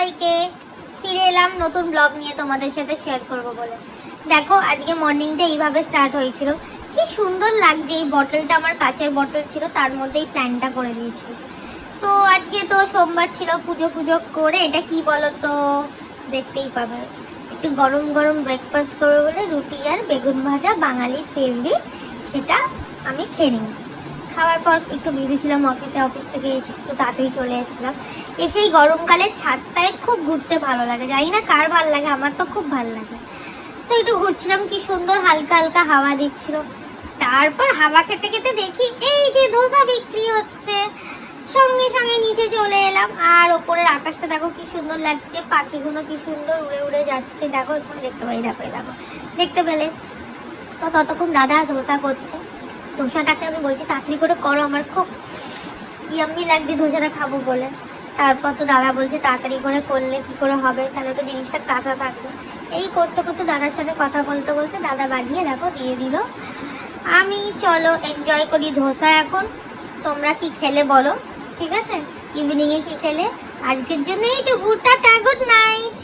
সবাইকে, ফিরে এলাম নতুন ব্লগ নিয়ে তোমাদের সাথে শেয়ার করব বলে। দেখো আজকে মর্নিংটা এইভাবে স্টার্ট হয়েছিল। কি সুন্দর লাগছে, এই বটলটা আমার কাচের বটল ছিল, তার মধ্যেই প্ল্যানটা করে দিয়েছি। তো আজকে তো সোমবার ছিল, পুজো পুজো করে এটা কি বলো তো দেখতেই পাবে, একটু গরম গরম ব্রেকফাস্ট করবো বলে রুটি আর বেগুন ভাজা, বাঙালির ফেভারিট, সেটা আমি খেয়ে নিই। খাওয়ার পর একটু বিজি ছিলাম অফিস থেকে একটু তাড়াতাড়ি চলে এসেছিলাম। এসেই গরমকালে ছাদটায় খুব ঘুরতে ভালো লাগে, জানি না কার ভালো লাগে, আমার তো খুব ভালো লাগে। তো একটু ঘুরছিলাম, কি সুন্দর হালকা হালকা হাওয়া দিচ্ছিল। তারপর হাওয়া খেতে খেতে দেখি এই যে ধোসা বিক্রি হচ্ছে, সঙ্গে সঙ্গে নিচে চলে এলাম। আর ওপরের আকাশটা দেখো কি সুন্দর লাগছে, পাখিগুলো কি সুন্দর উড়ে উড়ে যাচ্ছে, দেখো এখানে দেখতে পাই, দেখো দেখো দেখতে পেলে। তো ততক্ষণ দাদা ধোসা করছে, ধোসাটাকে আমি বলছি তাড়াতাড়ি করে করো, আমার খুব ইয়াম্মি লাগছে ধোসাটা খাবো বলে। তারপর তো দাদা বলছে তাড়াতাড়ি করে করলে কি করে হবে, তাহলে তো জিনিসটা কাঁচা থাকবে। এই করতে করতে দাদার সাথে কথা বলতে বলতে দাদা বানিয়ে দেখো দিয়ে দিল। আমি চলো এনজয় করি ধোসা এখন। তোমরা কি খেলে বলো, ঠিক আছে? ইভিনিংয়ে কি খেলে? আজকের জন্য এইটুকু, টাটা, গুড নাইট।